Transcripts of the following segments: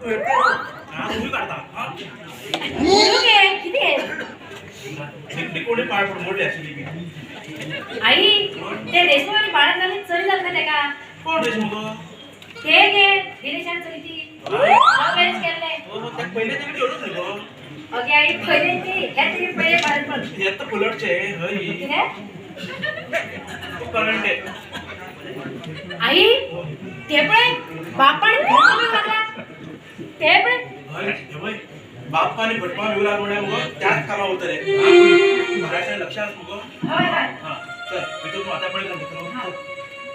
तू येते हा तुम्ही काढता हा किती आहे कोणी पाळ पडून मोठे असेल की आई ते देशमुख आणि बाळात झाले चढ झालं का का कोण देशमुख ते गे दिनेशान चढती लवेज केले हो त्या पहिले तरी ठेवलंच नाही गो ओके आई पहिले ते ह्या तरी पहिले बाळात पण हे तर फुलटचे हई करंट आहे आई ते पण बापाने भटकून लागला ते पण बाप्पाने भटका विवला म्हणे त्याच कामा होतं रे माझ्या लक्षात मग होय होय हा चल मी तो आता पडे जातो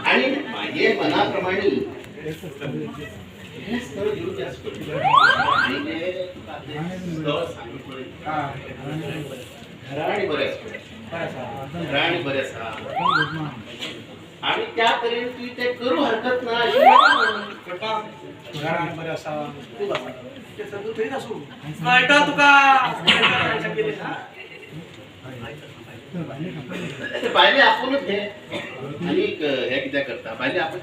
आणि माझे मनाप्रमाणे घराणी बरेच आणि त्यापर्यंत तू ते करू हरकत नाही पाहिले आपणच घे आणि हे किती करता पाहिले आपण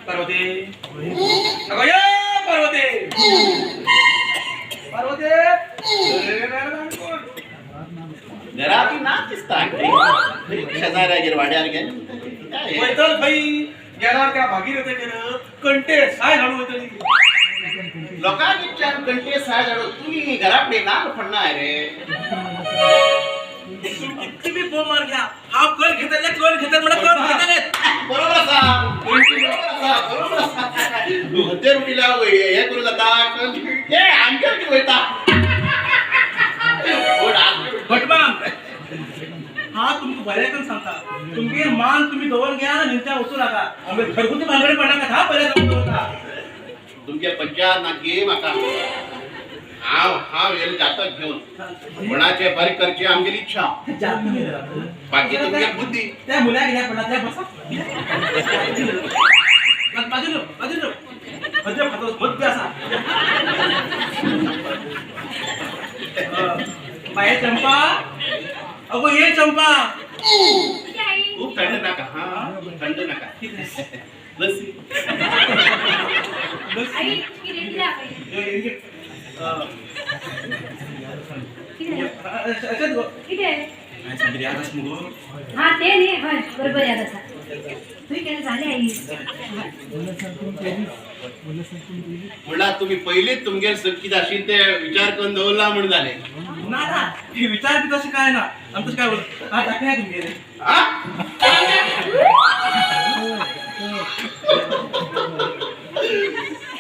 पार्वती पार्वती पार्वती घरात नाच दिसता शेजाऱ्या वाड्यावर घ्या पैदल भाई गेला त्या भागीरथे केलं कंटे साय झाडू होते लोकांनी विचार कंटे साय झाडू तुम्ही घराकडे नाक पडणार रे किती बी बो मार घ्या हा कल घेतले कल घेतात मला कल घेतले बरोबर असा बरोबर असा होते रुटीला हे करू जाता हे आमच्या किती होता भटमाम हा तुम्ही बऱ्याकडून सांगता तुमचे मान तुम्ही दवल घ्या नित्या उचू नका आम्ही घरगुती भानगडे पडला का हा पहिल्या जाऊन होता तुमच्या पंचायत ना घे माका हा वेळ जातात घेऊन कोणाचे बारीक करची आमची इच्छा बाकी तुमची बुद्धी त्या मुला घ्या पडला त्या बसा बाजूला बाजूला मध्य खातो मध्य असा बाहेर चंपा अगो ये चंपा खूप थंड नका हा थंड नका लस्सी आई किती दिला किती हा ते नाही होय बरोबर याद असा तुम्ही केलं झाले आई म्हणला तुम्ही पहिले तुमगे किती असेल ते विचार करून दवला म्हणून झाले ना हे विचार बी तसे काय ना आमचं काय बोलत हा टाकण्या तुम्ही गेले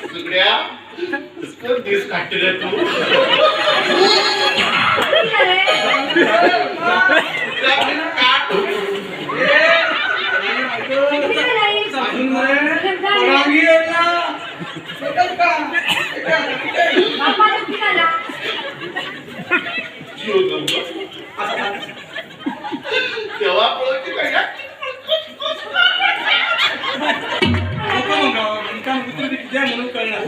सगळ्या इसकर दिस काटले तू तेव्हा म्हणून कळणार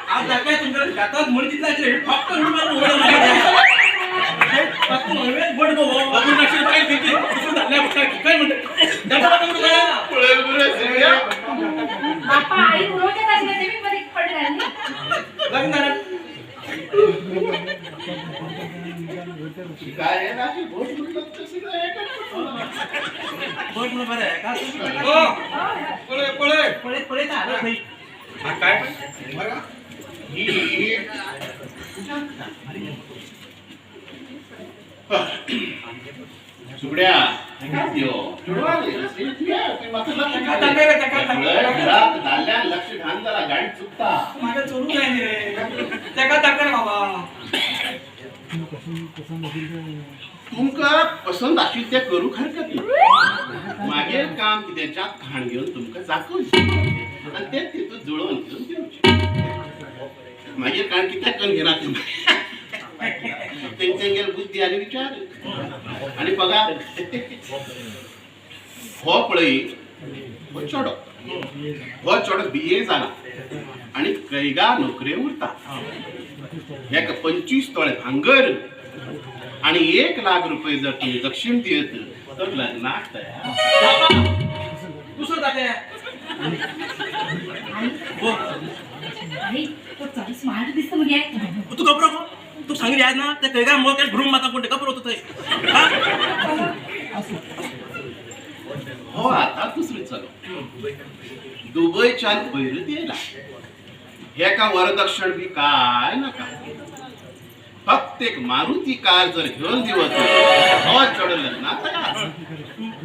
आज काय तुमच्या जातात म्हणून तिथला फक्त काय म्हणते काय ना बोट म्हणून बरं आहे का पळे पळे पळे पळे का आलं नाही काय बरं सुगड्या लक्ष घाल जरा गाडी चुकता माझं चोरून नाही रे त्या टाका बाबा तुमका पसंत असेल ते करू हरकत नाही मागे काम त्याच्यात घाण घेऊन तुमका दाखवू आणि ते तिथून जुळवून घेऊन देऊ मागे कारण किती कण घेणार तुम्ही तेंगेल बुद्धी आणि विचार आणि पगार हो पळय हो चोडो BA जाला आणि कैगा नोकरी उरता एक 25 तोळे भांगर आणि 1 लाख रुपये जर तुम्ही दक्षिण दियत तर लग्नाक तयार दुसरं टाकूया हो आई तो चालू स्मार्ट दिसतो म्हणजे तू घबरो तू सांगितले आज ना ते कैगा मग काय भरून माता कोणते घबरो होत हो आता दुसरी चालू दुबईच्या पैरत येला हे का वरदक्षिण बी काय नका फक्त एक मारुती कार जर घेऊन दिवस हो चढलं ना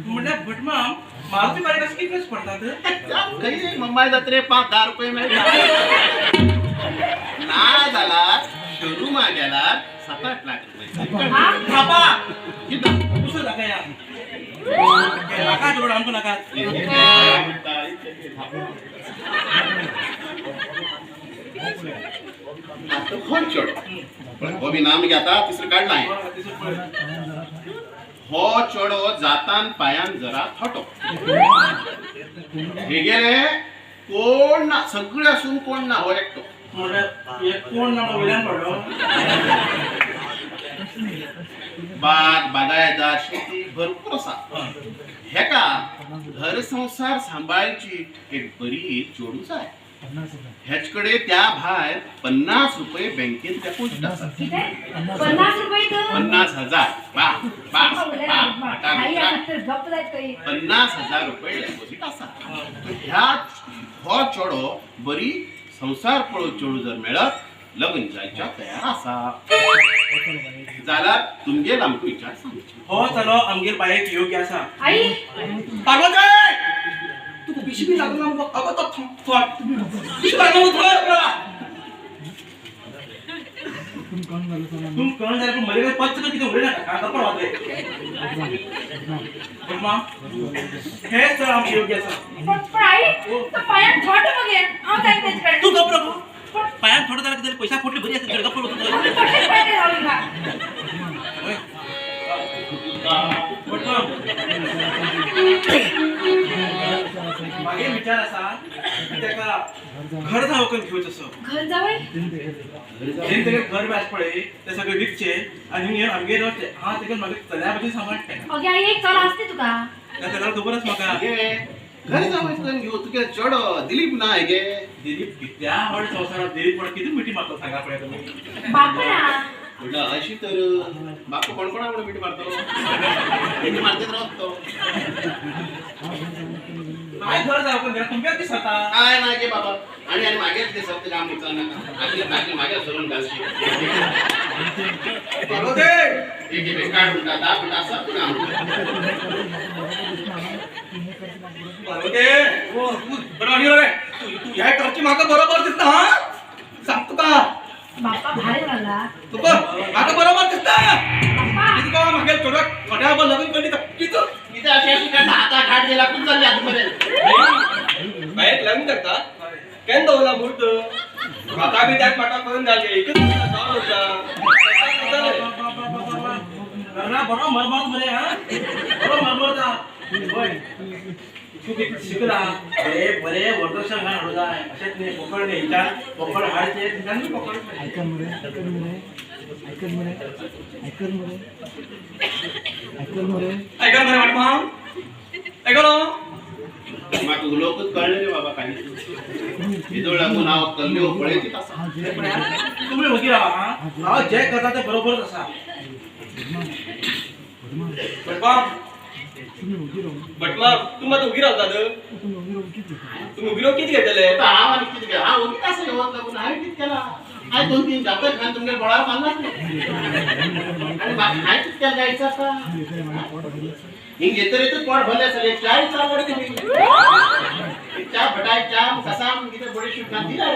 म्हणजे भटमा मारुती कार कसं किती पडतात काही मुंबई जात्रे 5-10 रुपये मिळतात ना झाला शोरूम गेला 7-8 लाख रुपये बाबा किती दुसरं टाकूया नका जोड आमको नका आता कोण चढ पण हो बी नाम घेता तिसरं काढला आहे हो चढो जातान पायान जरा थटो हे गेले कोण ना सगळे असून कोण ना हो एकटो कोण ना विधान पडलो बाग बागायतदार शेती भरपूर असा हे का घर संसार सांभाळची एक बरी जोडूच आहे ह्याचकडे त्या भायर 50 रुपये बँकेत त्या पोस्ट असतात ठीक आहे 50 रुपये तर 50,000 बा बा आई आता गप्प जात काही 50,000 रुपये डिपॉझिट असतात ह्या हो चोडो बरी संसार पळो चोडू जर मिळत लग्न जायच्या तयार असा जाल्यार तुमगे आमकां विचार सांगचे हो चलो आमगेर बायक योग्य असा आई पार्वती तू पिशवी लागला मग अगं तो फट पिशवी लागला तुम कोण झाला पण मले पच्च किती उडे ना का पण वाटले मम्मा हे तर आम योग्य असा पण आई तो पायात छोट मग आहे आव जाय त्याच्याकडे तू गप्प रहो पायात थोडं झालं की पैसा फुटले बरी असते गप्प होतो कसे पाय राहून का मागे विचार असा त्याका घर जावं करून घेऊच असं घर जावय जेंते घर व्याज पडे ते सगळे विकचे आणि आमगे रस्ते हा ते मागे चल्याबद्दल सांभाळते अगे आई एक चला असते तुका त्या त्याला खबरच म्हाका घरी जावं घेऊ तुगे चड दिलीप ना हे गे दिलीप कित्या आवड संसारात दिलीप पण किती मिठी मारतो सांगा पडे तुम्ही बापरा म्हणलं अशी तर बापू कोण कोण आवड मिठी मारतो मिठी मारतेच राहतो काय घर जावं पण तुमच्या दिसता काय नाही गे बाबा आणि मागेच ते शब्द काम नका आधी मागे सोडून घालशी पार्वती एक बेकार उलटा दाब उलटा सब काम पार्वती ओ तू बरोबर रे तू ह्या करची माका बरोबर दिसता हा सांगतो का बाप्पा भारी लागला तू माका बरोबर दिसता बाप्पा किती का मागे थोडा थोड्या बा लग्न करली तर किती इथे अशी करता हाता घाट गेला कुठं चालली आतमध्ये बाहेर लग्न करता केन दवला मूर्त माता बी त्यात पाटा करून घालले एकच जाऊन होता बरोबर मरमर मरे हा बरोबर मरमरता होय तू किती शिकला अरे बरे वर्दर्शन घाण होता अशात नाही पकडणे हिच्या पकड हाडचे ठिकाणी पकड ऐकन मरे ऐका बरं वाटमा ऐका ना माका लोकच कळले रे बाबा काही इदोळ लागून नाव कल्ले पळेची तसा तुम्ही उगी राहा हा जे करता ते बरोबरच असा बटमा बटमा तुम्हाला उभी राहतात तुम्ही उभी राहू किती घेतले आता हा वाली किती गेला हा ओगी कसं येवत लागून आहे किती केला हाय 2-3 जातक खान तुमच्या बोळा बांधला आणि बाकी हाय किती केला जायचं आता ही घेतरे तर पोट भरले असेल चाय चावड तुम्ही चहा फटाय चहा कसा किती बडी शूट ना दिला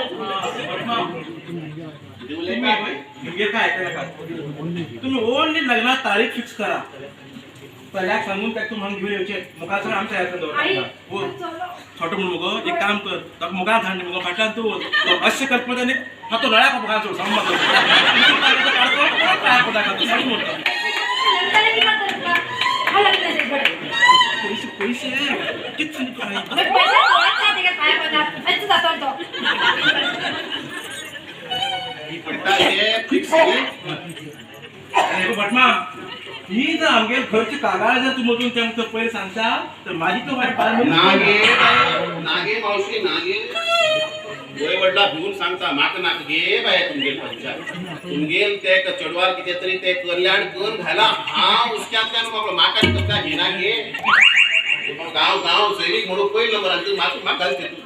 देऊले काय काय ऐकायला का तुम्ही ओनली लग्नात तारीख फिक्स करा पल्याक सांगून त्याक तू म्हाका घेऊन येवचे मुखार सगळं आमच्या ह्यातून आई दवरता चलो छोटो म्हणून मुगो एक काम कर ताका मुखार थांड मुगो फाटल्यान तूं अशें करता आनी हा तो नळ्याक मुखार सोड समज लग्नाला किती करता हा लग्नाचे बडे पैसे पैसे किती तू पैसे तोडत नाही ते काय पडणार अच्छा जातो तो ही पडटा हे फिक्स आहे. अरे भटमा ही जर आमगे खर्च कागाळ जर तू मधून तेमकां पयलीं सांगता तर माझी तो वाट नागे मावशी नागे वय वडला भिवून सांगता म्हाका नाका गे बाय तुमगेल खर्चा तुमगेल ते चेडवार कितें तरी ते कल्याण करून घाला हांव उसक्यांतल्यान म्हाका तुका घेना गे गांव गांव सैनीक म्हणून पयलो नंबरान तूं म्हाका घालता तूं